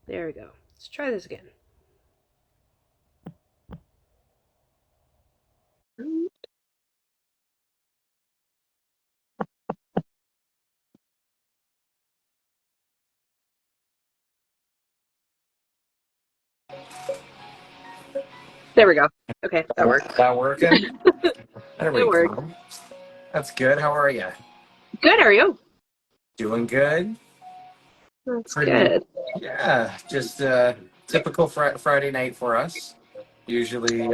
There we go. Let's try this again. There we go. Okay, that worked. That working? There we It worked. go. That's good. How are you? Good, are you? Doing good? That's Pretty, good. yeah. Just typical Friday night for us. Usually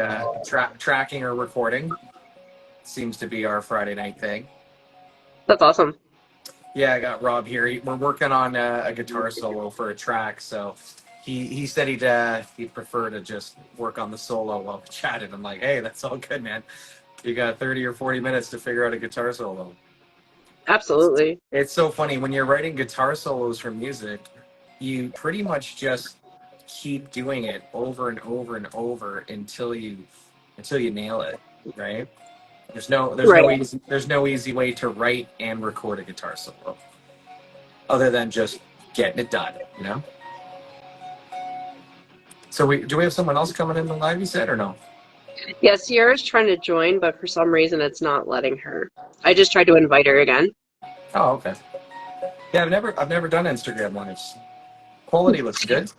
tracking or recording seems to be our Friday night thing. That's awesome. Yeah, I got Rob here. We're working on a guitar solo for a track, so he said he'd prefer to just work on the solo while we chatted. I'm like, hey, that's all good, man. You got 30 or 40 minutes to figure out a guitar solo. Absolutely. It's so funny when you're writing guitar solos for music, you pretty much just keep doing it over and over and over until you nail it, right? Right. There's no easy way to write and record a guitar solo other than just getting it done, you know? So we have someone else coming in the live, you said, or no? Yeah, Sierra's trying to join, but for some reason it's not letting her. I just tried to invite her again. Oh, okay. Yeah, I've never done Instagram lives. Quality looks good.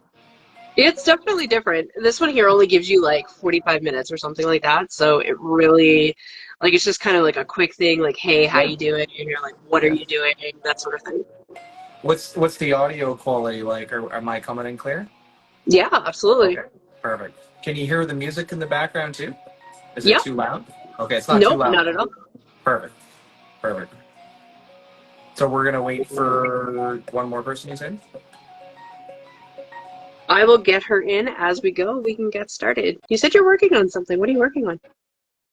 It's definitely different. This one here only gives you like 45 minutes or something like that. So it really, like, it's just kind of like a quick thing, like, hey, how Yeah. you doing? And you're like, what are Yeah. you doing? That sort of thing. What's the audio quality like? Or am I coming in clear? Yeah, absolutely. Okay, perfect. Can you hear the music in the background too? Is it Yep. too loud? Okay, it's not too Nope, loud. not at all. Perfect, perfect. So we're gonna wait for one more person, you said? I will get her in as we go. We can get started. You said you're working on something. What are you working on?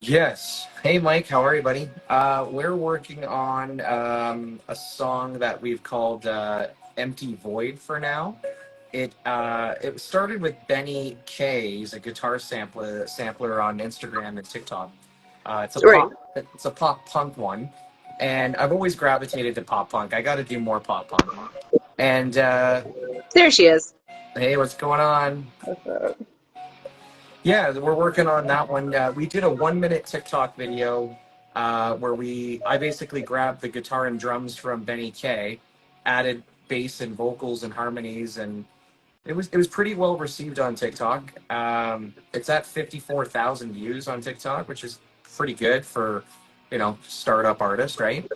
Yes. Hey, Mike, how are you, buddy? We're working on a song that we've called "Empty Void" for now. It started with Benny K. He's a guitar sampler on Instagram and TikTok. Right. It's a pop punk one, and I've always gravitated to pop punk. I got to do more pop punk. And There she is. hey, what's going on? Yeah, we're working on that one. We did a 1 minute TikTok video where I basically grabbed the guitar and drums from Benny K, added bass and vocals and harmonies, and it was pretty well received on TikTok. It's at 54,000 views on TikTok, which is pretty good for startup artist, right?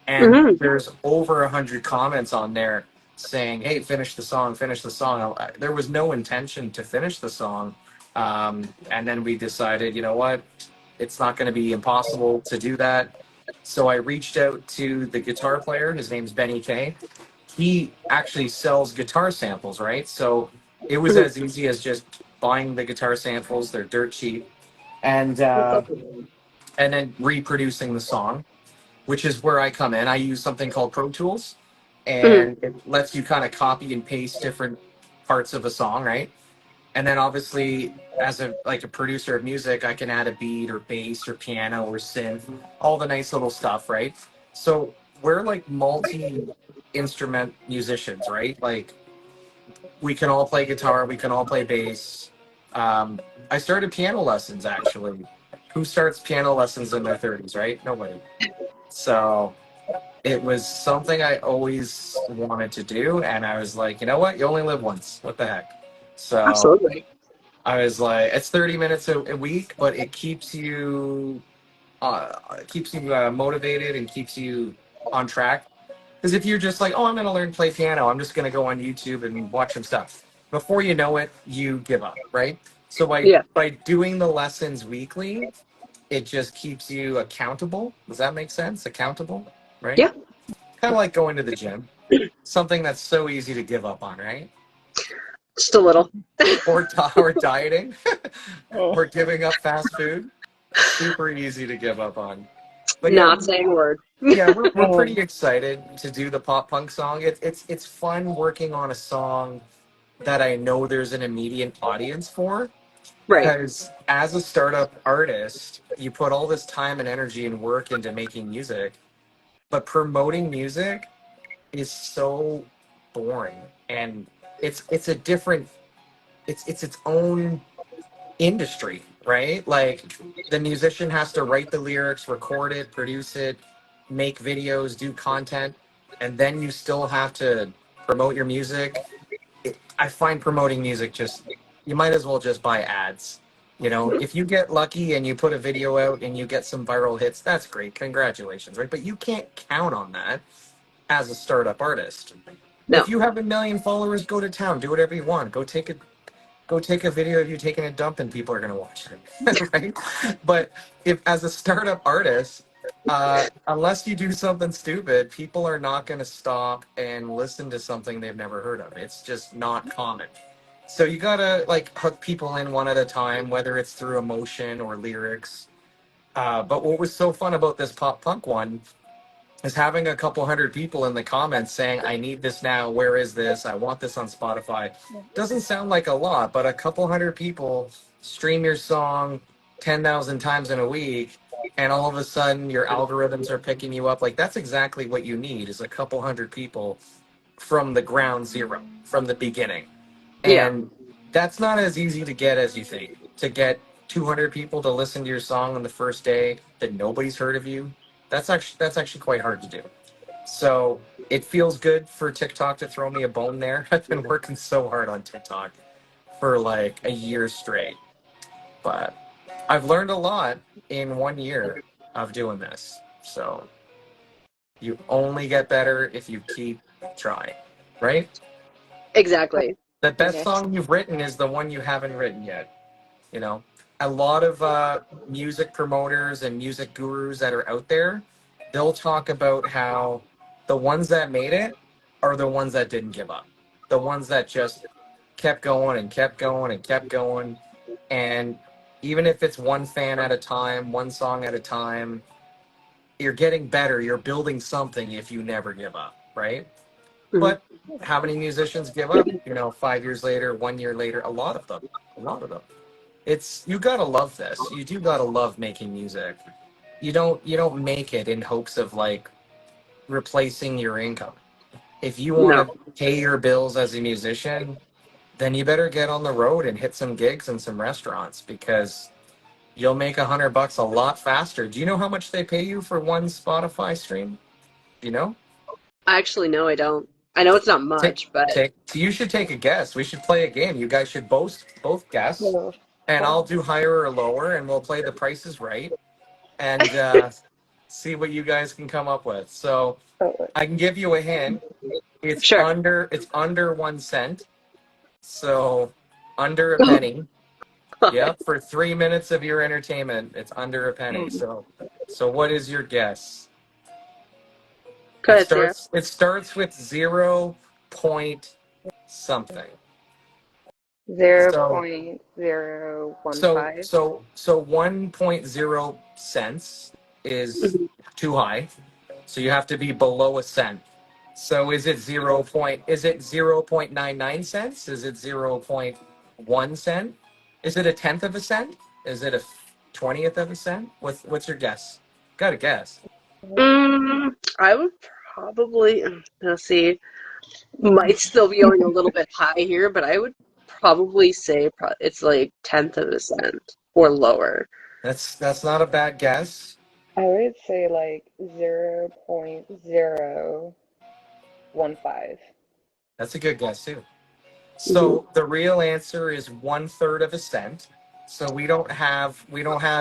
And Hmm. there's over 100 comments on there saying, "Hey, finish the song, finish the song." There was no intention to finish the song, and then we decided, you know what, it's not going to be impossible to do that. So I reached out to the guitar player. His name's Benny K. He actually sells guitar samples, right? So it was Hmm. as easy as just buying the guitar samples. They're dirt cheap, and That's uh, awesome. and then reproducing the song, which is where I come in. I use something called Pro Tools, Hmm. and it lets you kind of copy and paste different parts of a song, right? And then obviously, as a producer of music, I can add a beat or bass or piano or synth, all the nice little stuff, right? So we're like multi instrument musicians, right? Like we can all play guitar, we can all play bass. I started piano lessons actually. Who starts piano lessons in their 30s, right? Nobody. So it was something I always wanted to do, and I was like, you know what? You only live once. What the heck? So Absolutely. I was like, it's 30 minutes a week, but it keeps you motivated and keeps you on track. Because if you're just like, oh, I'm going to learn to play piano, I'm just going to go on YouTube and watch some stuff. Before you know it, you give up, right? So Yeah. by doing the lessons weekly, it just keeps you accountable. Does that make sense? Accountable, right? Yeah. Kind of like going to the gym. Something that's so easy to give up on, right? Just a little. Or dieting, Oh. or giving up fast food. Super easy to give up on. But yeah, Not saying a word. we're pretty excited to do the pop punk song. It's fun working on a song that I know there's an immediate audience for. Right. Because as a startup artist, you put all this time and energy and work into making music, but promoting music is so born, and it's a different, it's its own industry, right? Like the musician has to write the lyrics, record it, produce it, make videos, do content, and then you still have to promote your music. I find promoting music just, you might as well just buy ads. You know, if you get lucky and you put a video out and you get some viral hits, that's great. Congratulations, right? But you can't count on that as a startup artist. No. If you have a million followers, go to town, do whatever you want. Go take a video of you taking a dump and people are going to watch it. Right? But if as a startup artist, unless you do something stupid, people are not going to stop and listen to something they've never heard of. It's just not common. So you gotta like hook people in one at a time, whether it's through emotion or lyrics. But what was so fun about this pop punk one is having a couple hundred people in the comments saying, I need this now. Where is this? I want this on Spotify. Doesn't sound like a lot, but a couple hundred people stream your song 10,000 times in a week, and all of a sudden your algorithms are picking you up. Like, that's exactly what you need is a couple hundred people from the ground zero, from the beginning. Yeah. And that's not as easy to get as you think. To get 200 people to listen to your song on the first day that nobody's heard of you, that's actually quite hard to do. So it feels good for TikTok to throw me a bone there. I've been working so hard on TikTok for like a year straight, but I've learned a lot in 1 year of doing this. So you only get better if you keep trying, right? Exactly. The best Yes. song you've written is the one you haven't written yet. You know, a lot of music promoters and music gurus that are out there, they'll talk about how the ones that made it are the ones that didn't give up, the ones that just kept going and kept going and kept going. And even if it's one fan at a time, one song at a time, you're getting better. You're building something if you never give up, right? Mhm. But how many musicians give up? 5 years later, 1 year later, a lot of them, a lot of them. It's you gotta love this. You do gotta love making music. You don't make it in hopes of like replacing your income. If you want No. to pay your bills as a musician, then you better get on the road and hit some gigs and some restaurants because you'll make $100 a lot faster. Do you know how much they pay you for one Spotify stream? Do you know? Actually, no, I don't. I know it's not Take much, but take. You should take a guess. We should play a game. You guys should both guess, Oh, and I'll wow. do higher or lower, and we'll play the prices right, and see what you guys can come up with. So Oh, I can give you a hint. It's sure. under it's under 1 cent, so under a penny. Yeah, for 3 minutes of your entertainment, it's under a penny. So what is your guess? Go ahead, Sarah. It starts with 0 point something. zero So point zero one so five. so so 1.0 cents is Mhm. too high. So you have to be below a cent. So is it 0.99 cents? Is it 0.1 cent? Is it a tenth of a cent? Is it a 20th of a cent? What's your guess? Got to guess. I would probably, let's see, might still be going a little bit high here, but I would probably say it's like tenth of a cent or lower. That's not a bad guess. I would say like 0.015. That's a good guess too. Hmm. So the real answer is 1/3 of a cent. So we don't have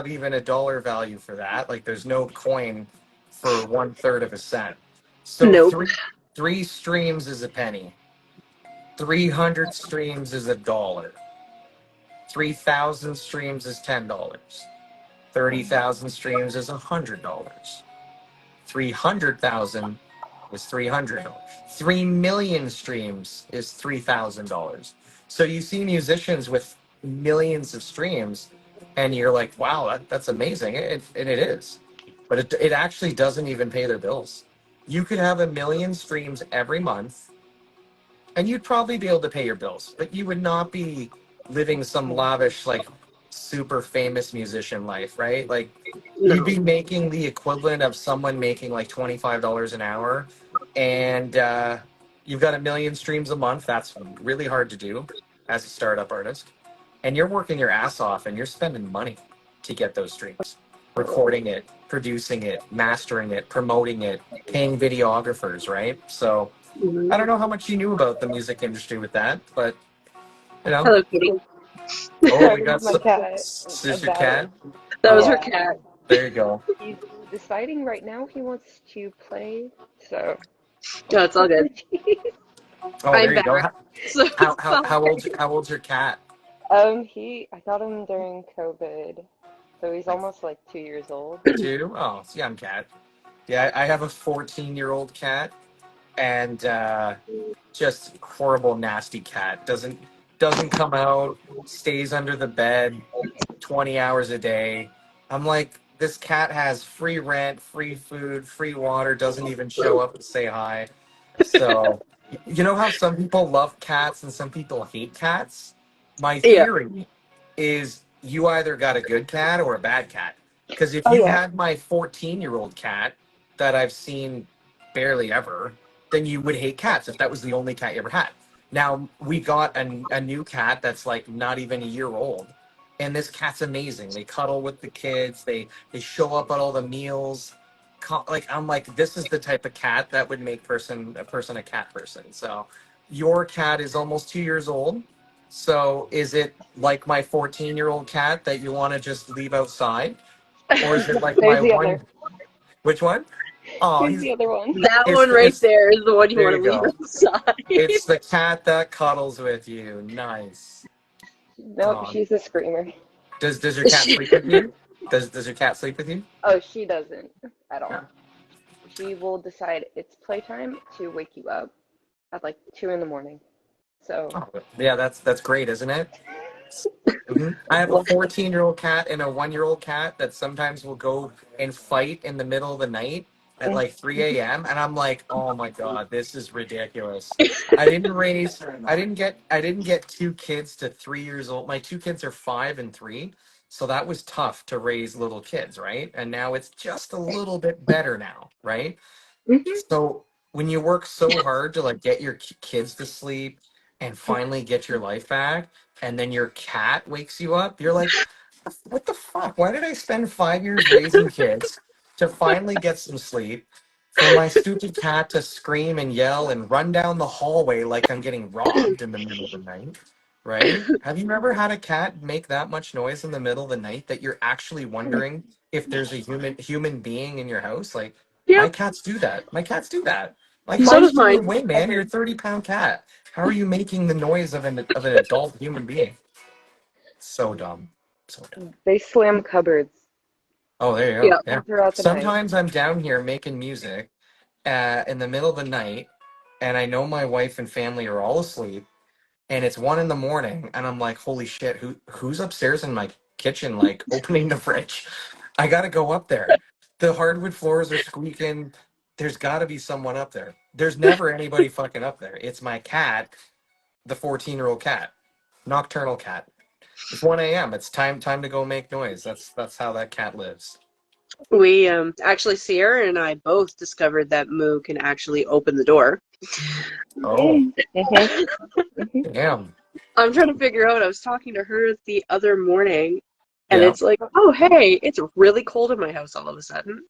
even a dollar value for that. Like there's no coin for 1/3 of a cent. So Nope. three streams is a penny. 300 streams is $1. 3,000 streams is $10. 30,000 streams is $100. 300,000 is $300. 3 million streams is $3,000. So you see musicians with millions of streams, and you're like, wow, that's amazing. And it is. But it actually doesn't even pay their bills. You could have 1 million streams every month, and you'd probably be able to pay your bills, but you would not be living some lavish, like, super famous musician life, right? Like, you'd No. be making the equivalent of someone making like $25 an hour, and You've got 1 million streams a month. That's really hard to do as a startup artist. And you're working your ass off and you're spending money to get those streams, recording it, producing it, mastering it, promoting it, paying videographers, right? So Mhm. I don't know how much you knew about the music industry with that, but you know, Hello, Kitty. oh, we Sorry, got my cat. A sister cat. battle. That was her Oh, Yeah, cat. there you go. he's deciding right now he wants to play, so No, it's all good. apologies. Oh, I'm there you go. back, so How it's how fine. how old's your cat? I got him during COVID, so he's almost like 2 years old. 2? Oh, it's a young cat. Yeah, I have a 14-year-old cat, and just horrible, nasty cat. Doesn't come out. Stays under the bed 20 hours a day. I'm like, this cat has free rent, free food, free water. Doesn't even show up to say hi. So, you know how some people love cats and some people hate cats? My Yeah. theory is you either got a good cat or a bad cat. Because if Oh you yeah. had my 14-year-old cat that I've seen barely ever, then you would hate cats if that was the only cat you ever had. Now, we got a new cat that's like not even a year old. And this cat's amazing. They cuddle with the kids. They show up at all the meals. Like I'm like, this is the type of cat that would make a person a cat person. So your cat is almost 2 years old. So is it like my 14-year-old cat that you want to just leave outside? Or is it like There's my the other. one? Which one? Oh, Here's he's the other one. That it's one right it's there is the one you there want you to leave go. outside. It's the cat that cuddles with you. Nice. Nope, Oh, she's a screamer. does your cat She- sleep with you? Does your cat sleep with you? Oh, she doesn't at Yeah. all. She will decide it's playtime to wake you up at like 2 in the morning. So, Oh, yeah, that's great, isn't it? I have a love it. 14-year-old cat and a 1-year-old cat that sometimes will go and fight in the middle of the night at like 3 a.m. And I'm like, oh my God, this is ridiculous. I didn't get 2 kids to 3 years old. My 2 kids are 5 and 3. So that was tough to raise little kids, right? And now it's just a little bit better now, right? Mhm. So when you work so hard to like get your kids to sleep and finally get your life back, and then your cat wakes you up, you're like, what the fuck? Why did I spend 5 years raising kids to finally get some sleep? For my stupid cat to scream and yell and run down the hallway like I'm getting robbed in the middle of the night, right? Have you ever had a cat make that much noise in the middle of the night that you're actually wondering if there's a human being in your house? Like yeah, my cats do that. My cats do that. Like how so did does you get mine. away, man? You're a 30-pound cat. How are you making the noise of an adult human being? So dumb. So dumb. They slam cupboards Oh, there you Yeah. go. Yeah. throughout the night. Sometimes I'm down here making music in the middle of the night, and I know my wife and family are all asleep, and it's 1 in the morning, and I'm like, holy shit, who's upstairs in my kitchen, like opening the fridge? I gotta go up there. The hardwood floors are squeaking. There's gotta be someone up there. There's never anybody fucking up there. It's my cat, the 14-year-old cat, nocturnal cat. It's 1 a.m. It's time to go make noise. That's how that cat lives. We actually Sierra and I both discovered that Moo can actually open the door. Oh, Mhm. Mhm. damn. I'm trying to figure out. I was talking to her the other morning, and Yeah. it's like, oh hey, it's really cold in my house all of a sudden.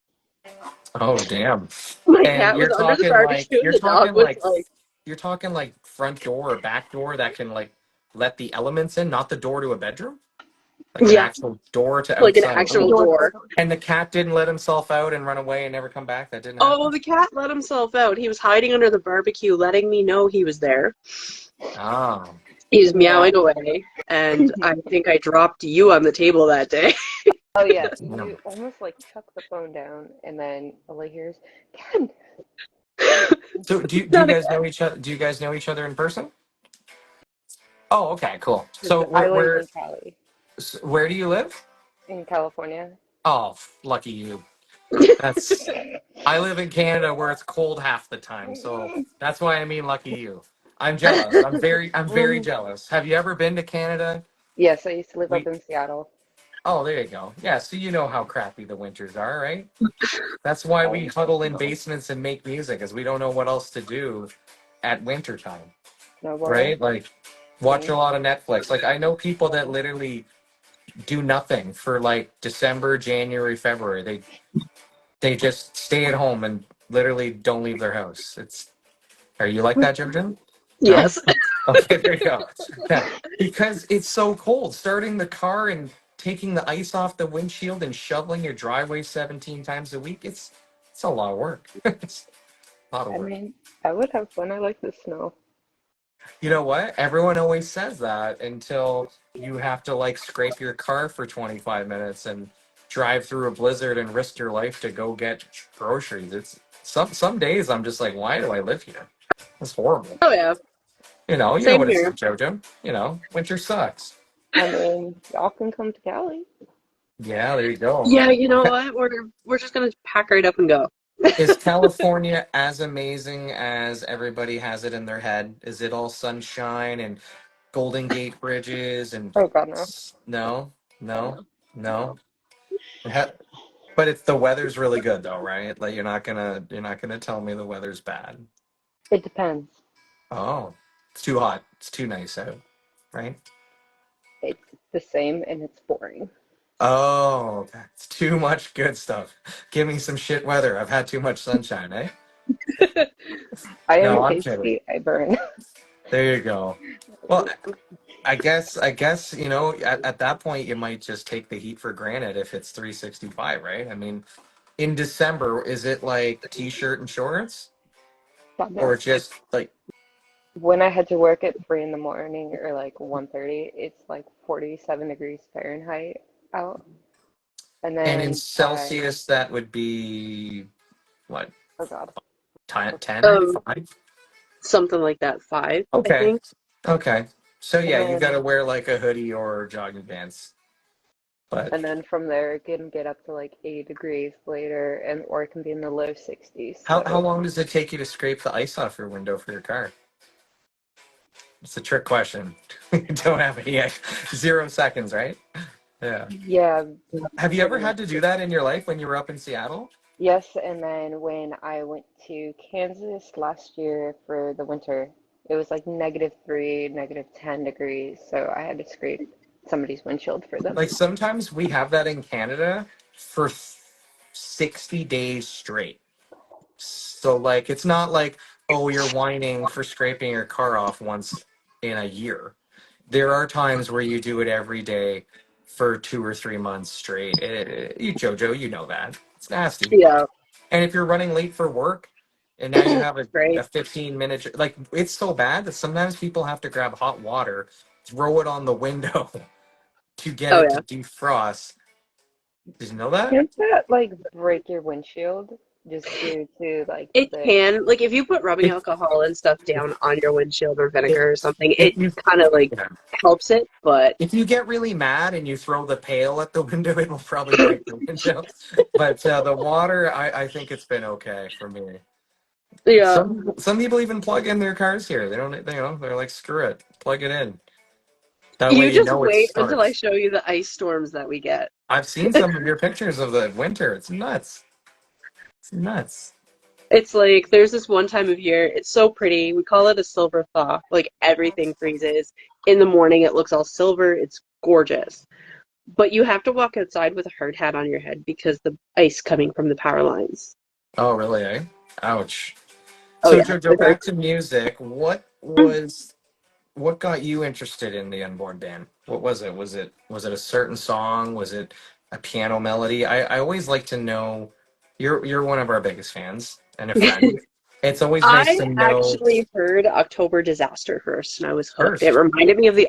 Oh, damn. My And cat was under the barbecue, and the dog was like, you're talking like front door or back door that can like let the elements in, not the door to a bedroom, like an yeah, actual door to like an outside. actual Ooh. door. And the cat didn't let himself out and run away and never come back. That didn't Oh, happen. the cat let himself out. He was hiding under the barbecue, letting me know he was there. Ah, He was Yeah. meowing away, and I think I dropped you on the table that day. Oh yeah. damn. You almost like chuck the phone down, and then all I hear is, "Ken." So do you Not guys again. know each other? Do you guys know each other in person? Oh, okay, cool. So I live in Cali, where do you live? in California. Oh, lucky you. That's I live in Canada where it's cold half the time, so that's why I mean lucky you. I'm jealous. I'm very Mhm. jealous. Have you ever been to Canada? Yes, I used to live up We in Seattle. Oh, there you go. Yeah, so you know how crappy the winters are, right? That's why we Oh, huddle in basements and make music, as we don't know what else to do at winter time, Snowboarding. right? Like watch Same. a lot of Netflix. Like I know people that literally do nothing for like December, January, February. They just stay at home and literally don't leave their house. It's Are you like that, Jim? No? Yes. Okay, there you go. Yeah. Because it's so cold. Starting the car and taking the ice off the windshield and shoveling your driveway 17 times a week, it's a lot of work. It's a lot of I work. mean, I would have fun. I like the snow. You know what? Everyone always says that until you have to like scrape your car for 25 minutes and drive through a blizzard and risk your life to go get groceries. It's some days I'm just like, why do I live here? It's horrible. Oh yeah. You know Same what it's here. like, Jojo. Winter sucks. I mean, y'all can come to Cali. Yeah, there you go. Yeah, you know what? We're just gonna pack right up and go. Is California as amazing as everybody has it in their head? Is it all sunshine and Golden Gate bridges and Oh God, no. no, God, no, no. no. No. But it's the weather's really good though, right? Like you're not gonna tell me the weather's bad. It depends. Oh, it's too hot. It's too nice out, right? It's the same and it's boring. Oh, that's too much good stuff. Give me some shit weather. I've had too much sunshine, eh? I am No, I'm kidding. pasty. I burn. There you go. Well, I guess, at that point you might just take the heat for granted if it's 365, right? I mean, in December, is it like t-shirt and shorts God, or no. just like When I had to work at 3 in the morning or like 1:30, it's like 47 degrees Fahrenheit out. And and in then by, Celsius that would be what? oh God. 10, Um, 5? something like that. 5, I Okay. think. Okay. So And yeah, you got then to wear like a hoodie or jogging pants. But from there it can get up to like 80 degrees later and or it can be in the low 60s. how So long does it take you to scrape the ice off your window for your car? It's a trick question. You don't have any 0 seconds, right? Yeah. yeah, Have you ever pretty had much. to do that in your life when you were up in Seattle? Yes, and then when I went to Kansas last year for the winter, it was like -3, -10 degrees, so I had to scrape somebody's windshield for them. Like sometimes we have that in Canada for 60 days straight. So like it's not like, oh, you're whining for scraping your car off once in a year. There are times where you do it every day for 2 or 3 months straight. You Jojo, you know that. It's nasty. Yeah. And if you're running late for work and now you have a Right. 15-minute, like it's so bad that sometimes people have to grab hot water, throw it on the window to get Oh it to yeah. defrost. Did you know that? Can't that like break your windshield just due to like It the can, like, if you put rubbing If alcohol and stuff if down on your windshield or if, vinegar or something, if it you kind of like yeah. helps it, but If you get really mad and you throw the pail at the window, it'll probably break the window. But the water, I think it's been okay for me. yeah. Some people even plug in their cars here. They don't, they're like, screw it, plug it in. That way You you just know it wait until I starts. show you the ice storms that we get. I've seen some of your pictures of the winter. It's nuts. It's nuts. It's like there's this one time of year, it's so pretty. We call it a silver thaw. Like everything freezes. In the morning, it looks all silver. It's gorgeous. But you have to walk outside with a hard hat on your head because the ice coming from the power lines. Oh, really, eh? Ouch. Oh So, yeah, Jojo, it back hurts. to music. What got you interested in the Unborn Band? What was it? Was it a certain song? Was it a piano melody? I always like to know. You're one of our biggest fans and a friend. It's always nice I to know actually heard October Disaster first, and I was hooked. It first. reminded me of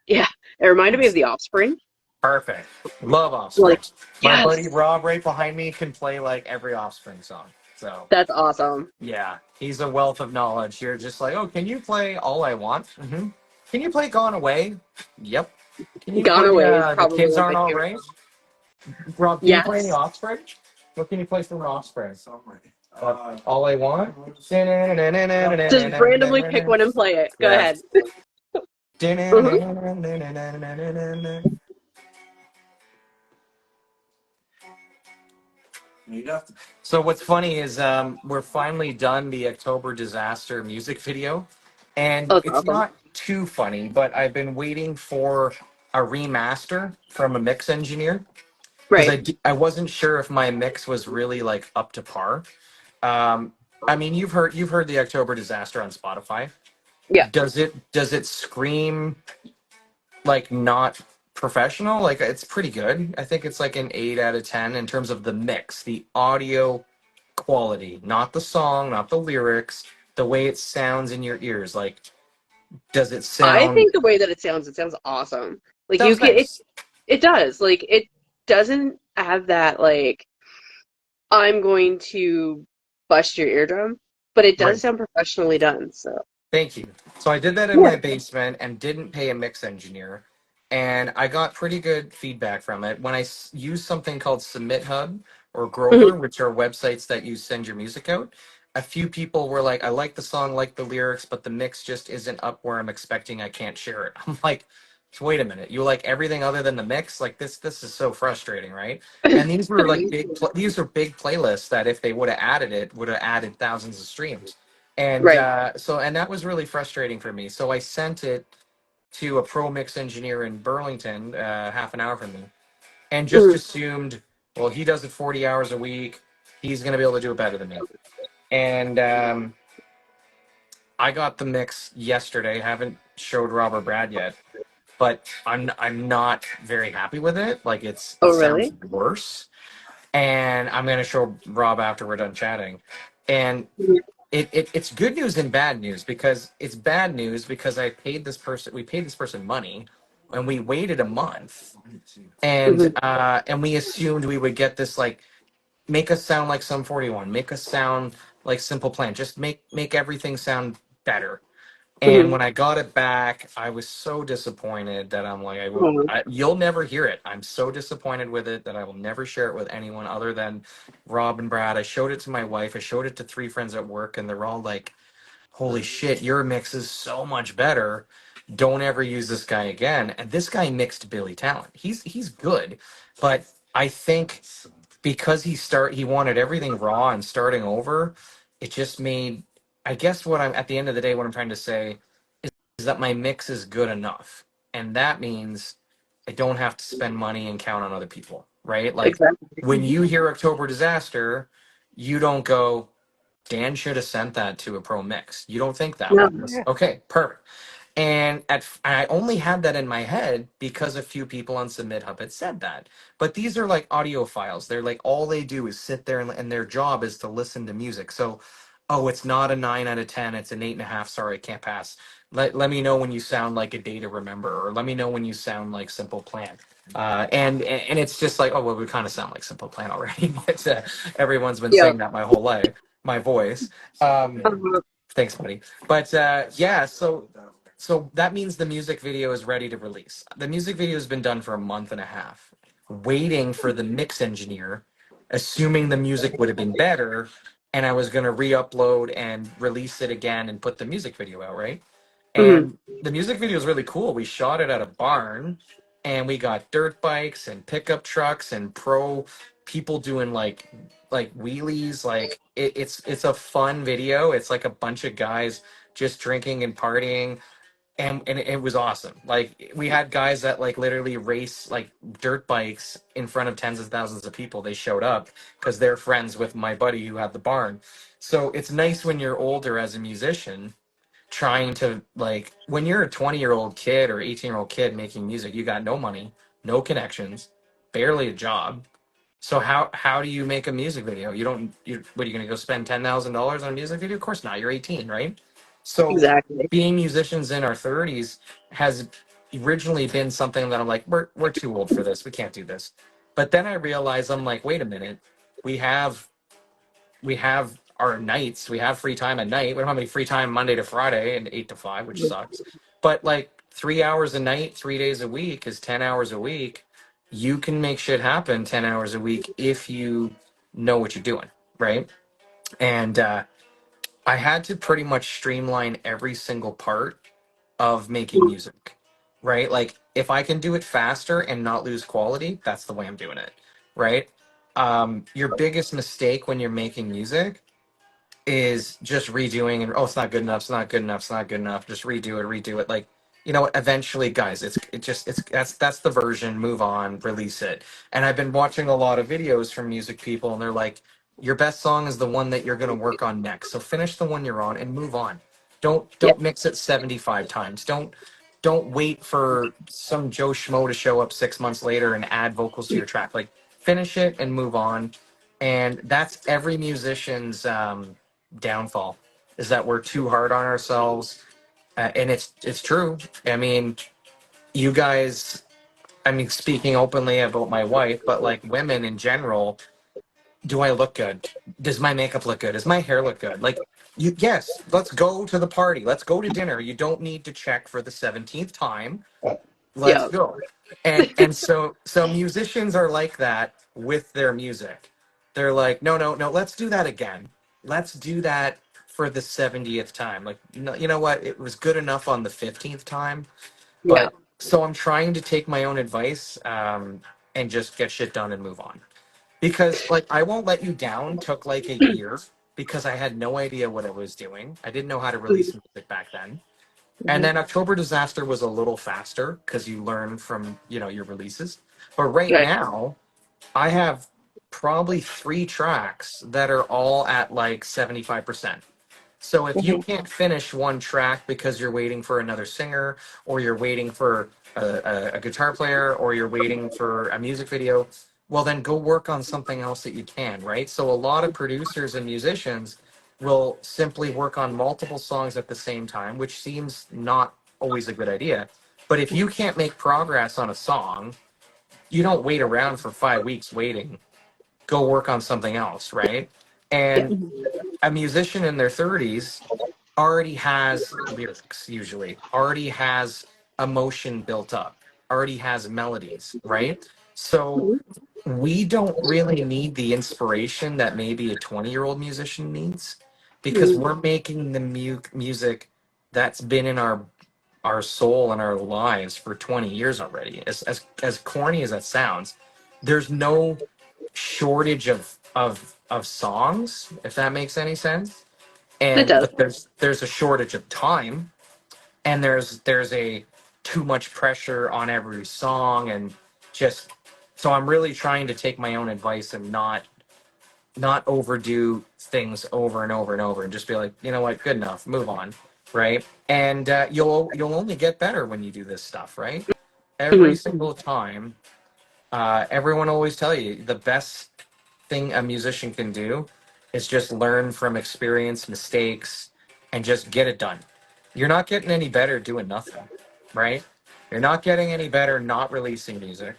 yeah, it reminded me of the Offspring. Perfect. Love Like, Offspring. My buddy yes, Rob right behind me can play like every Offspring song. So that's awesome. yeah, he's a wealth of knowledge. You're just like, oh, can you play All I Want? Can you play Gone Away? Yep. Can you Gone play Away is The probably Kids one of Aren't my All favorite Right? songs. Rob, can you play any Yes. Offspring? What can you play from Offspring? All I Want? Just randomly pick one and play it. Go Yeah. ahead. hmm So what's funny is we're finally done the October Disaster music video, and Oh, that's it's awesome. not too funny, but I've been waiting for a remaster from a mix engineer because Right. I wasn't sure if my mix was really like up to par. Um, I mean, you've heard the October Disaster on Spotify. Yeah. Does it scream like not professional? Like it's pretty good. I think it's like an 8 out of 10 in terms of the mix, the audio quality, not the song, not the lyrics, the way it sounds in your ears. Like, does it I sound think the way that it sounds awesome. Like you sounds can nice? it does. Like it doesn't have that like I'm going to bust your eardrum, but it does Right. sound professionally done. So Thank you. So I did that in yeah. my basement and didn't pay a mix engineer. And I got pretty good feedback from it. When I used something called Submit Hub or Mhm. Grover, which are websites that you send your music out, a few people were like, I like the song, like the lyrics, but the mix just isn't up where I'm expecting. I can't share it. I'm like, wait a minute. You like everything other than the mix? Like this is so frustrating, right? And these were like these are big playlists that if they would have added it, would have added thousands of streams. And Right. and that was really frustrating for me. So I sent it to a pro mix engineer in Burlington, half an hour from me, and just Mhm. assumed, well, he does it 40 hours a week. He's going to be able to do it better than me. And I got the mix yesterday. Haven't showed Rob or Brad yet, but I'm not very happy with it. Like it Oh, sounds really? worse. And I'm going to show Rob after we're done chatting. And Mhm. it's good news and bad news because it's bad news because we paid this person money and we waited a month Mhm. and we assumed we would get this like make us sound like Sum 41, make us sound like Simple Plan, just make everything sound better. And Mhm. when I got it back, I was so disappointed that I'm like, Oh, you'll never hear it. I'm so disappointed with it that I will never share it with anyone other than Rob and Brad. I showed it to my wife. I showed it to three friends at work, and they're all like, holy shit, your mix is so much better. Don't ever use this guy again. And this guy mixed Billy Talent. He's good, but I think because he wanted everything raw and starting over, it just made I guess what I'm at the end of the day what I'm trying to say is that my mix is good enough. And that means I don't have to spend money and count on other people, right? Like exactly. when you hear October Disaster, you don't go, Dan should have sent that to a pro mix. You don't think that way. No. Yeah. Okay, perfect. And I only had that in my head because a few people on Submit Hub had said that. But these are like audio files. They're like all they do is sit there and their job is to listen to music. So, oh, it's not a 9 out of 10. It's an 8.5. Sorry, I can't pass. Let me know when you sound like a Day to Remember, or let me know when you sound like Simple Plan. And it's just like, oh well, we kind of sound like Simple Plan already. But everyone's been Yeah. saying that my whole life. My voice. Uh-huh. Thanks, buddy. But yeah, so that means the music video is ready to release. The music video has been done for a month and a half, waiting for the mix engineer, assuming the music would have been better, and I was going to re-upload and release it again and put the music video out, right? Mhm. And the music video is really cool. We shot it at a barn, and we got dirt bikes and pickup trucks and pro people doing like wheelies. Like it's a fun video. It's like a bunch of guys just drinking and partying, and it was awesome. Like we had guys that like literally race like dirt bikes in front of tens of thousands of people. They showed up because they're friends with my buddy who had the barn. So it's nice when you're older as a musician trying to like when you're a 20-year-old kid or 18-year-old kid making music, you got no money, no connections, barely a job. So how do you make a music video? You don't you what are you gonna go spend $10,000 on a music video? Of course not. You're 18, right? So Exactly. being musicians in our 30s has originally been something that I'm like, we're too old for this. We can't do this. But then I realized I'm like, wait a minute, we have we have our nights. We have free time at night. We don't have any free time Monday to Friday and 8 to 5, which sucks. But like 3 hours a night, 3 days a week is 10 hours a week. You can make shit happen 10 hours a week if you know what you're doing, right? And I had to pretty much streamline every single part of making Mhm. music, right? Like if I can do it faster and not lose quality, that's the way I'm doing it, right? Your biggest mistake when you're making music is just redoing and, oh, it's not good enough, it's not good enough, it's not good enough, just redo it. Like, you know what, eventually, guys, it's that's the version, move on, release it. And I've been watching a lot of videos from music people, and they're like, your best song is the one that you're going to work on next, so finish the one you're on and move on. don't Yeah. don't mix it 75 times. Don't wait for some Joe Schmo to show up 6 months later and add vocals to your track. Like, finish it and move on. And that's every musician's downfall, is that we're too hard on ourselves. And it's true. I mean, you guys, I mean, speaking openly about my wife, but like women in general, do I look good? Does my makeup look good? Does my hair look good? Like, you, yes, let's go to the party. Let's go to dinner. You don't need to check for the 17th time. Let's Yeah. go. And so musicians are like that with their music. They're like, no, no, no, let's do that again. Let's do that for the 70th time. Like, you know what? It was good enough on the 15th time. Yeah. But so I'm trying to take my own advice, and just get shit done and move on. Because, like, I Won't Let You Down took like a year because I had no idea what I was doing. I didn't know how to release music back then. And Mhm. then October Disaster was a little faster because you learn from, your releases. But right Right. now, I have probably 3 tracks that are all at like 75%. So if you Mhm. can't finish one track because you're waiting for another singer, or you're waiting for a guitar player, or you're waiting for a music video, well, then go work on something else that you can, right? So a lot of producers and musicians will simply work on multiple songs at the same time, which seems not always a good idea. But if you can't make progress on a song, you don't wait around for 5 weeks waiting. Go work on something else, right? Yeah. And a musician in their 30s already has lyrics, usually already has emotion built up, already has melodies, right? So Mhm. we don't really need the inspiration that maybe a 20-year-old musician needs, because Mhm. we're making the music that's been in our soul and our lives for 20 years already. As corny as that sounds, there's no shortage of songs, if that makes any sense. It And does. but there's a shortage of time, and there's a too much pressure on every song. And just, so I'm really trying to take my own advice and not overdo things over and over and over, and just be like, you know what, good enough, move on, right? And you'll only get better when you do this stuff, right? Every Mhm. single time. Everyone always tell you the best thing a musician can do is just learn from experience, mistakes, and just get it done. You're not getting any better doing nothing, right? You're not getting any better not releasing music.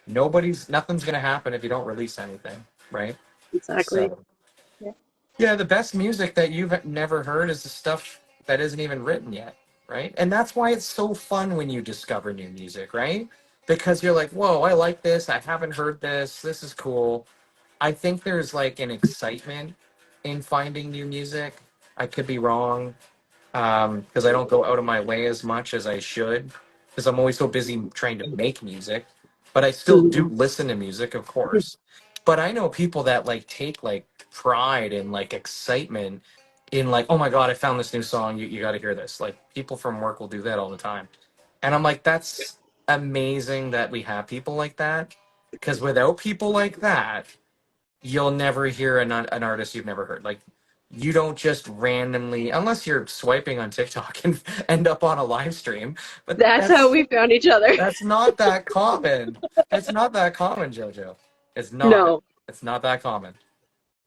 Nothing's gonna happen if you don't release anything, right? Exactly. So Yeah. yeah, the best music that you've never heard is the stuff that isn't even written yet, right? And that's why it's so fun when you discover new music, right? Because you're like, whoa, I like this. I haven't heard this. This is cool. I think there's like an excitement in finding new music. I could be wrong, because I don't go out of my way as much as I should, because I'm always so busy trying to make music. But I still Mhm. do listen to music, of course. But I know people that like take like pride and like excitement in, like, oh my god, I found this new song. You got to hear this. Like, people from work will do that all the time, and I'm like, that's amazing that we have people like that. Because without people like that, you'll never hear an artist you've never heard. Like, you don't just randomly, unless you're swiping on TikTok and end up on a live stream. But That's how we found each other. that's not that common. It's not that common, Jojo. It's not. No. It's not that common.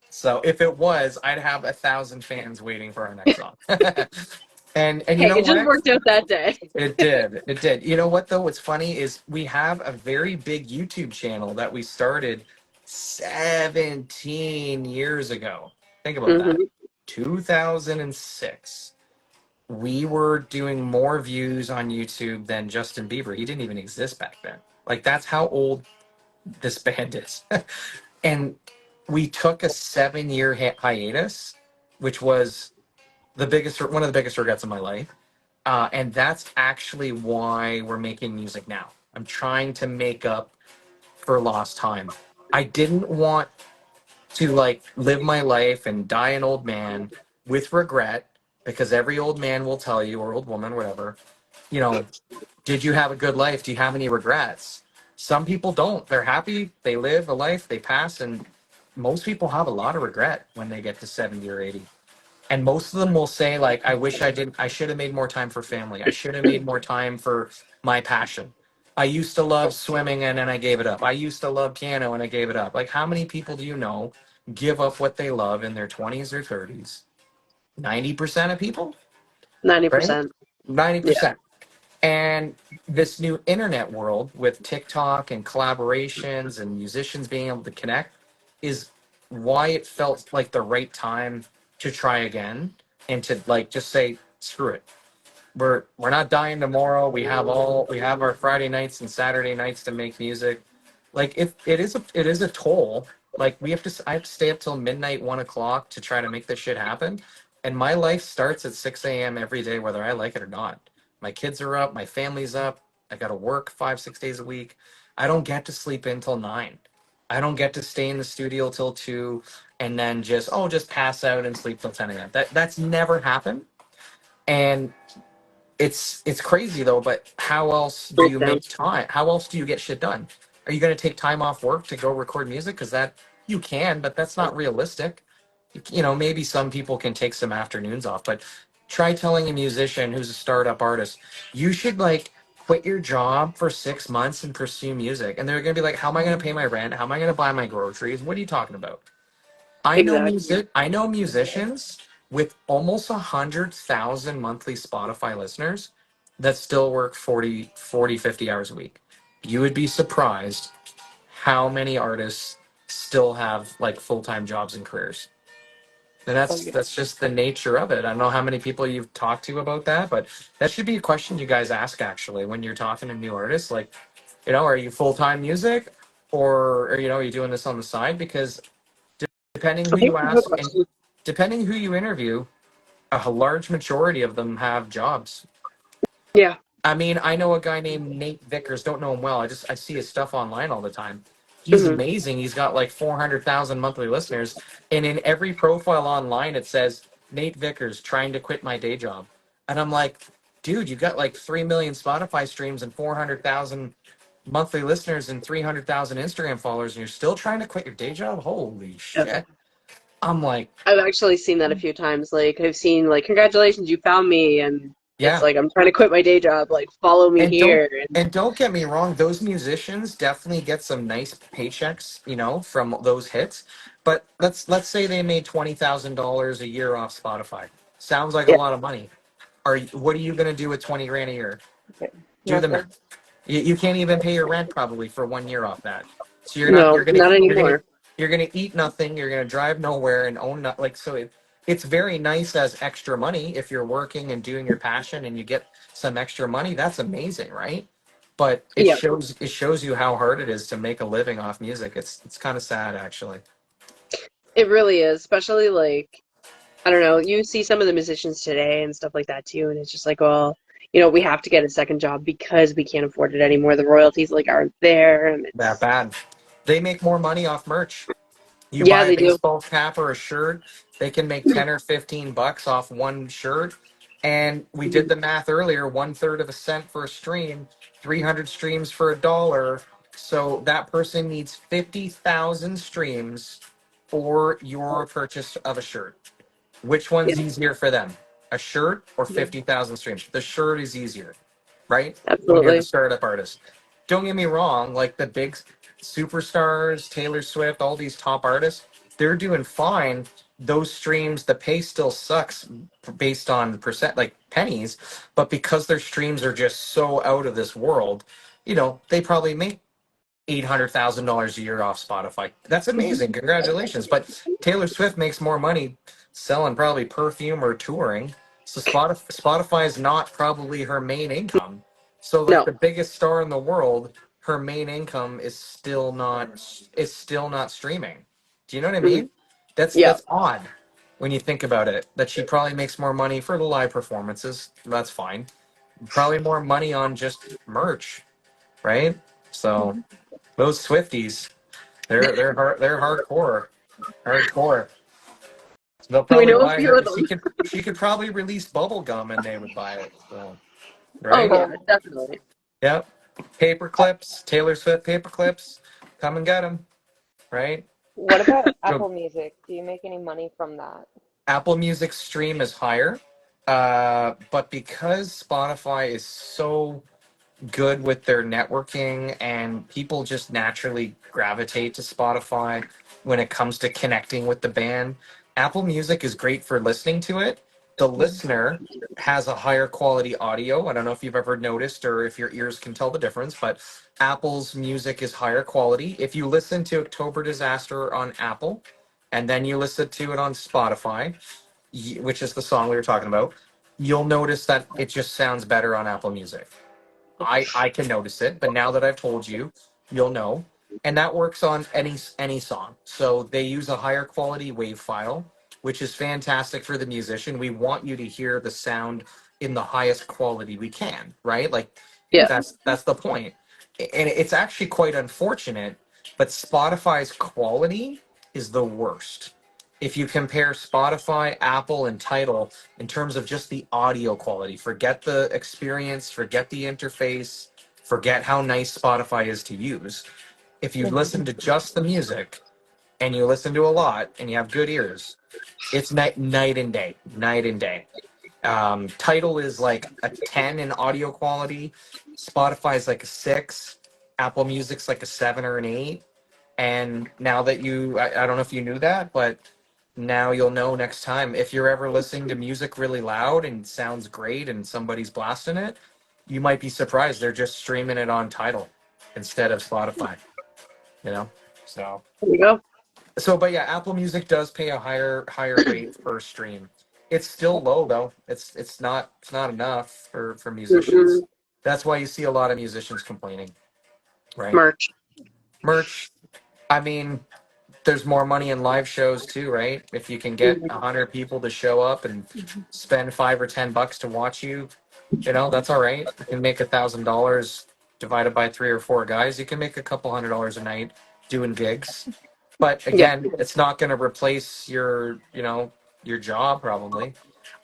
So if it was, I'd have 1,000 fans waiting for our next song. And you Hey, know it just what? worked out that day. It did. It did. You know what, though? What's funny is we have a very big YouTube channel that we started 17 years ago. Think about that. Hmm. 2006. We were doing more views on YouTube than Justin Bieber. He didn't even exist back then. Like, that's how old this band is. And we took a 7-year hiatus, which was one of the biggest regrets of my life. And that's actually why we're making music now. I'm trying to make up for lost time. I didn't want to like live my life and die an old man with regret, because every old man will tell you, or old woman, whatever, you know, did you have a good life? Do you have any regrets? Some people don't. They're happy. They live a life. They pass, and most people have a lot of regret when they get to 70 or 80. And most of them will say, like, I wish I didn't. I should have made more time for family. I should have made more time for my passion. I used to love swimming and then I gave it up. I used to love piano and I gave it up. Like, how many people do you know give up what they love in their 20s or 30s? 90% of people, right? 90%. Yeah. 90%. And this new internet world with TikTok and collaborations and musicians being able to connect is why it felt like the right time to try again and to like just say screw it. We're not dying tomorrow. We have our Friday nights and Saturday nights to make music. Like it is a toll. Like I have to stay up till midnight, 1 o'clock to try to make this shit happen. And my life starts at 6 a.m. every day, whether I like it or not. My kids are up, my family's up. I got to work 5, 6 days a week. I don't get to sleep until 9. I don't get to stay in the studio till 2 and then just pass out and sleep till 10 a.m. That's never happened. And it's crazy though, but how else do you make Breakdowns. time? How else do you get shit done? Are you going to take time off work to go record music? Because that you can, but that's not realistic. Maybe some people can take some afternoons off, but try telling a musician who's a startup artist, you should like quit your job for 6 months and pursue music. And they're going to be like, how am I going to pay my rent? How am I going to buy my groceries? What are you talking about? Exactly. I know musicians with almost 100,000 monthly Spotify listeners that still work 50 hours a week. You would be surprised how many artists still have like full-time jobs and careers. And Oh, yeah. that's just the nature of it. I don't know how many people you've talked to about that, but that should be a question you guys ask actually when you're talking to new artists. Like, are you full-time music, or are you doing this on the side? Because depending I who think you it's a good ask and question. depending who you interview, a large majority of them have jobs. Yeah. I mean, I know a guy named Nate Vickers. Don't know him well. I see his stuff online all the time. He's Hmm. amazing. He's got like 400,000 monthly listeners, and in every profile online it says Nate Vickers trying to quit my day job. And I'm like, dude, you got like 3 million Spotify streams and 400,000 monthly listeners and 300,000 Instagram followers, and you're still trying to quit your day job? Holy shit! I'm like, I've actually seen that a few times. Like I've seen like congratulations, you found me, and it's yeah. like I'm trying to quit my day job. Like follow me And don't here. And and don't get me wrong, those musicians definitely get some nice paychecks, from those hits. But let's say they made $20,000 a year off Spotify. Sounds like a yeah, lot of money. What are you gonna do with 20 grand a year? Do the Nothing. math. You can't even pay your rent probably for 1 year off that. So you're not no, not anymore. you're gonna eat nothing. You're gonna drive nowhere and own not like so. It's very nice as extra money if you're working and doing your passion and you get some extra money. That's amazing, right? But Yeah, it shows you how hard it is to make a living off music. It's kind of sad actually. it really is. Especially like I don't know. You see some of the musicians today and stuff like that too, and it's just like, well, we have to get a second job because we can't afford it anymore. The royalties like aren't there, and That it's bad. They make more money off merch. You yeah, buy a they do. baseball cap or a shirt, they can make 10 or 15 bucks off one shirt. And we did the math earlier, 1/3 of a cent for a stream, 300 streams for $1. So that person needs 50,000 streams for your purchase of a shirt. Which Yeah, one's easier for them? A shirt or 50,000 streams? The shirt is easier, right? When you're the absolutely. startup artist. Don't get me wrong, like the big superstars, Taylor Swift, all these top artists, they're doing fine. Those streams, the pay still sucks based on percent, like pennies, but because their streams are just so out of this world, they probably make $800,000 a year off Spotify. That's amazing. Congratulations. But Taylor Swift makes more money selling probably perfume or touring. So Spotify is not probably her main income. So like No. the biggest star in the world, her main income is still not streaming. Do you know what I Mhm. mean? That's Yeah, that's odd when you think about it. That she probably makes more money for the live performances. That's fine. Probably more money on just merch, right? So those Swifties. They're hardcore, hardcore. So they'll We probably know a buy few her. of them. She could probably release bubble gum and they would buy it. So, Oh right? yeah, definitely. Yep. Paper clips, Taylor Swift paper clips. Come and get them. Right? What about So Apple Music? Do you make any money from that? Apple Music stream is higher, but because Spotify is so good with their networking and people just naturally gravitate to Spotify when it comes to connecting with the band. Apple Music is great for listening to it. The listener has a higher quality audio. I don't know if you've ever noticed or if your ears can tell the difference, but Apple's music is higher quality. If you listen to October Disaster on Apple and then you listen to it on Spotify, which is the song we were talking about, you'll notice that it just sounds better on Apple Music. I can notice it, but now that I've told you, you'll know. And that works on any song. So they use a higher quality wave file, which is fantastic for the musician. We want you to hear the sound in the highest quality we can, right? Like Yeah. that's the point. And it's actually quite unfortunate, but Spotify's quality is the worst. If you compare Spotify, Apple, and Tidal in terms of just the audio quality, forget the experience, forget the interface, forget how nice Spotify is to use. If you Hmm. listen to just the music and you listen to a lot and you have good ears, it's night and day, night and day. Tidal is like a 10 in audio quality. Spotify is like a 6. Apple Music's like a 7 or an 8. And now that I don't know if you knew that, but now you'll know next time. If you're ever listening to music really loud and it sounds great and somebody's blasting it, you might be surprised. They're just streaming it on Tidal instead of Spotify, you know? So, There you go. but yeah, Apple Music does pay a higher rate per stream. It's still low though. It's not enough for musicians. Mm-mm. That's why you see a lot of musicians complaining, right? Merch. Merch, I mean, there's more money in live shows too, right? If you can get Mhm. 100 people to show up and spend $5 or $10 to watch you, that's all right. You can make $1,000 divided by 3 or 4 guys. You can make a couple $100 a night doing gigs. But Yeah. again, it's not going to replace your job probably.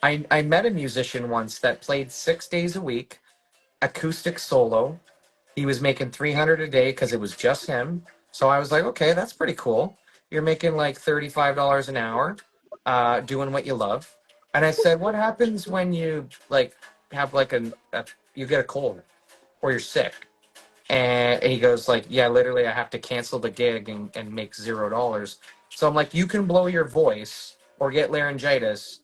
I met a musician once that played 6 days a week, acoustic solo. He was making 300 a day because it was just him. So I was like, okay, that's pretty cool. You're making like $35 an hour, doing what you love. And I said, what happens when you like have like you get a cold or you're sick? And he goes like, yeah, literally, I have to cancel the gig and make $0. So I'm like, you can blow your voice or get laryngitis,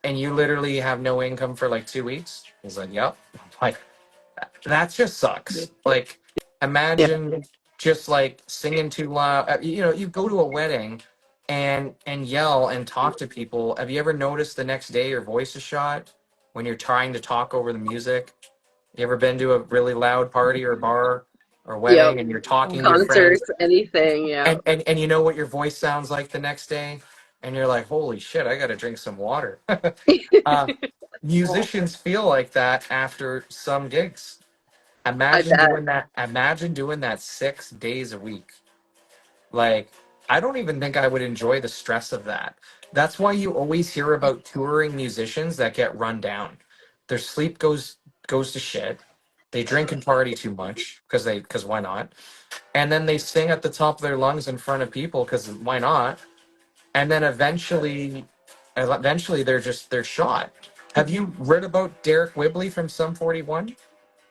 and you literally have no income for like 2 weeks. He's like, yep. I'm like, that just sucks. Like, Yeah. imagine just like singing too loud. You go to a wedding and yell and talk to people. Have you ever noticed the next day your voice is shot when you're trying to talk over the music? You ever been to a really loud party or bar or Yep. wedding and you're talking to your friends Concerts, anything. Yeah. and you know what your voice sounds like the next day? And you're like, holy shit, I got to drink some water. uh, Musicians feel like that after some gigs. I Imagine bet. doing that. Imagine doing that 6 days a week. Like, I don't even think I would enjoy the stress of that. That's why you always hear about touring musicians that get run down. Their sleep goes to shit. They drink and party too much because why not? And then they sing at the top of their lungs in front of people because why not? And then eventually they're shot. Have you read about Derek Whibley from Sum 41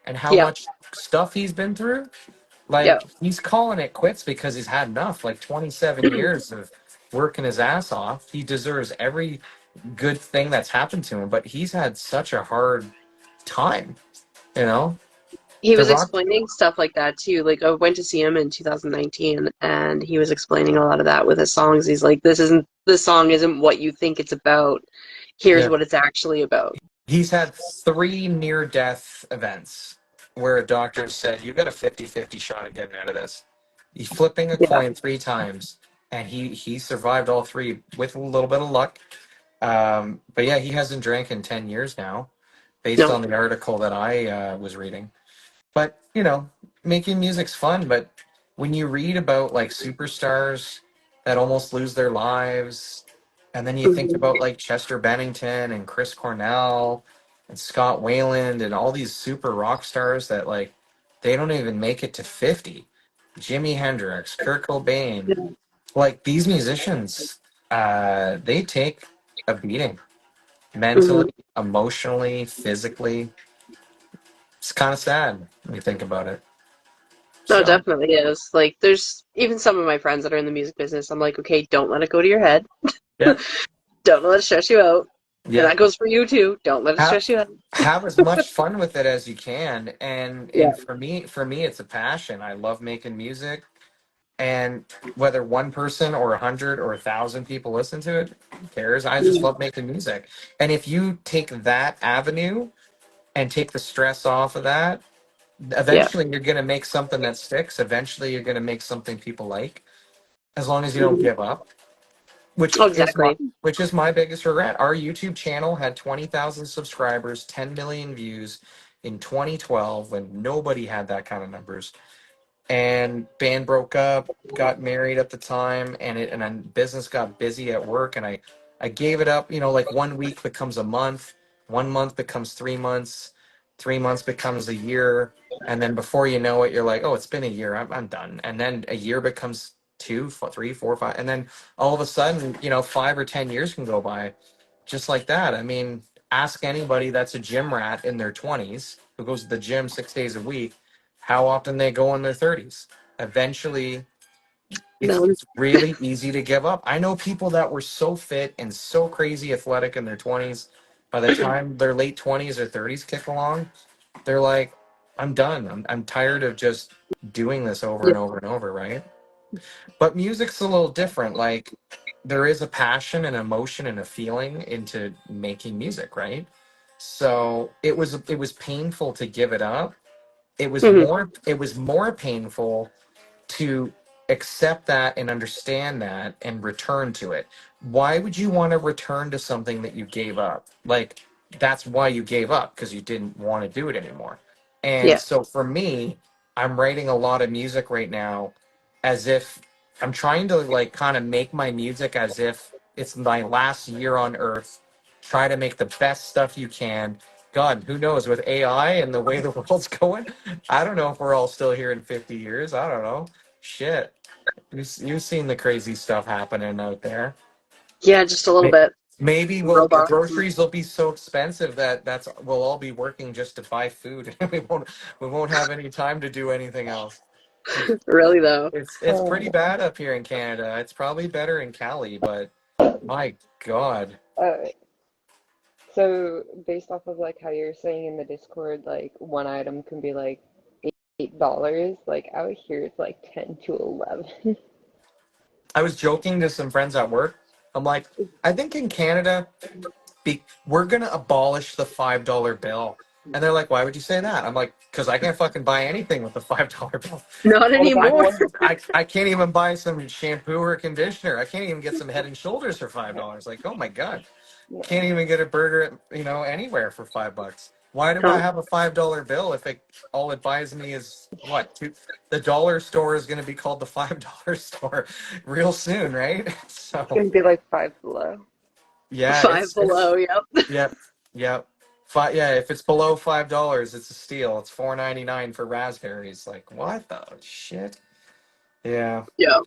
and how Yeah. much stuff he's been through? Yeah. Like he's calling it quits because he's had enough. Like 27 years of working his ass off. He deserves every good thing that's happened to him, but he's had such a hard time, you know? He The was rock explaining stuff like that too. Like I went to see him in 2019 and he was explaining a lot of that with his songs. He's like, this song isn't what you think it's about. Here's yeah. what it's actually about. He's had 3 near-death events where a doctor said, you got a 50-50 shot at getting out of this. He's flipping a Yeah. coin 3 times, and he survived all 3 with a little bit of luck. But yeah, he hasn't drank in 10 years now, based No. on the article that I was reading. But, making music's fun, but when you read about like superstars that almost lose their lives, and then you think Mhm. about like Chester Bennington and Chris Cornell and Scott Weiland and all these super rock stars that like they don't even make it to 50. Jimi Hendrix, Kurt Cobain, Yeah. like these musicians, they take a beating mentally, Mhm. emotionally, physically. It's kind of sad when you think about it. No, it So, definitely is. Like, there's even some of my friends that are in the music business. I'm like, okay, don't let it go to your head. yeah, Don't let it stress you out. And yeah. that goes for you too. Don't let it Have, stress you out. have as much fun with it as you can, Yeah. and for me, it's a passion. I love making music, and whether one person or 100 or 1,000 people listen to it, who cares? I just Mhm. love making music. And if you take that avenue and take the stress off of that, Yeah. eventually you're going to make something that sticks. Eventually you're going to make something people like, as long as you don't Mhm. give up, Oh, which is my exactly. biggest regret. Our YouTube channel had 20,000 subscribers, 10 million views in 2012 when nobody had that kind of numbers, and band broke up, got married at the time, and then business got busy at work, and I gave it up. Like 1 week becomes a month, 1 month becomes 3 months, 3 months becomes a year, and then before you know it, you're like, oh, it's been a year, I'm done, and then a year becomes two, 3, 4, 5, and then all of a sudden, 5 or 10 years can go by, just like that. I mean, ask anybody that's a gym rat in their 20s who goes to the gym 6 days a week how often they go in their 30s. Eventually, it's No. it's really easy to give up. I know people that were so fit and so crazy athletic in their 20s. By the time their late 20s or 30s kick along, they're like, I'm done. I'm tired of just doing this over Yeah. and over and over, right? But music's a little different. Like, there is a passion and emotion and a feeling into making music, right? So it was painful to give it up. Mhm. It was more painful to accept that and understand that and return to it. Why would you want to return to something that you gave up? Like, that's why you gave up, because you didn't want to do it anymore. And Yeah. so for me, I'm writing a lot of music right now as if I'm trying to like kind of make my music as if it's my last year on earth. Try to make the best stuff you can. God, who knows, with AI and the way the world's going, I don't know if we're all still here in 50 years. I don't know. Shit. You've seen the crazy stuff happening out there. Yeah, just a little May- bit. Maybe Robots. groceries will be so expensive that we'll all be working just to buy food. We won't have any time to do anything else. Because Really though. it's pretty bad up here in Canada. It's probably better in Cali, but my God. Uh, so based off of like how you're saying in the Discord, like one item can be like $8. Like out here, it's like 10 to 11. I was joking to some friends at work. I'm like, I think in Canada, we're gonna abolish the $5 bill. And they're like, why would you say that? I'm like, because I can't fucking buy anything with a $5 bill. Not What I, about anymore. one? I can't even buy some shampoo or conditioner. I can't even get some Head and Shoulders for $5. Like, oh my God, can't No. even get a burger, anywhere for $5. Why do I No. have a $5 bill if all it buys me is what? The dollar store is going to be called the $5 store real soon, right? It's So gonna be like Five Below. yeah, Five below. Yep. yep, yep. Yeah, if it's below $5, it's a steal. It's 4.99 for raspberries. Like, what the shit? Yeah. Yeah.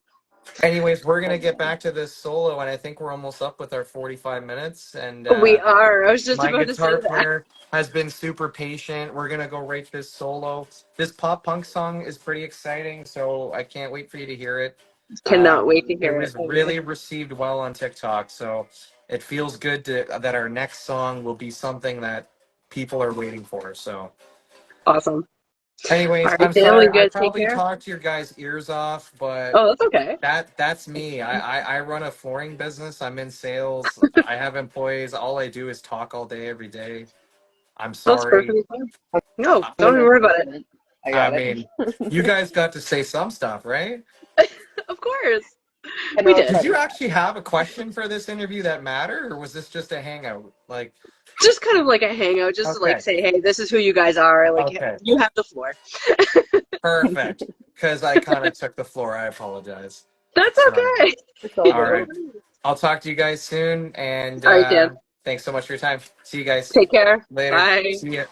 Anyways, we're gonna get back to this solo, and I think we're almost up with our 45 minutes. And We are. I was just my about to say guitar that. player has been super patient. We're gonna go right this solo. This pop punk song is pretty exciting, so I can't wait for you to hear it. Cannot wait to It hear it. was really received well on TikTok, so it feels good that our next song will be something that people are waiting for. So, Awesome. All anyways, right, I'm family. sorry I Good. Take probably care. talked your guys' ears off, but Oh, that's okay. that's me. I run a flooring business. I'm in sales. I have employees. All I do is talk all day, every day. I'm That's sorry. perfectly fine. No, I'm don't in even worry about it. recruitment. I I got it. mean, you guys got to say some stuff, right? Of course. I We know I'll did. try Did to you actually have a question for this interview that mattered, or was this just a hangout? Like, Just kind of like a hangout, just to like okay, say, hey, this is who you guys are. Like, okay. you have the floor. Perfect. Because I kind of took the floor. I apologize. That's So, okay. It's all all good. right. I'll talk to you guys soon. And All right, Dan. thanks so much for your time. See you guys Take care. later. Bye. See ya.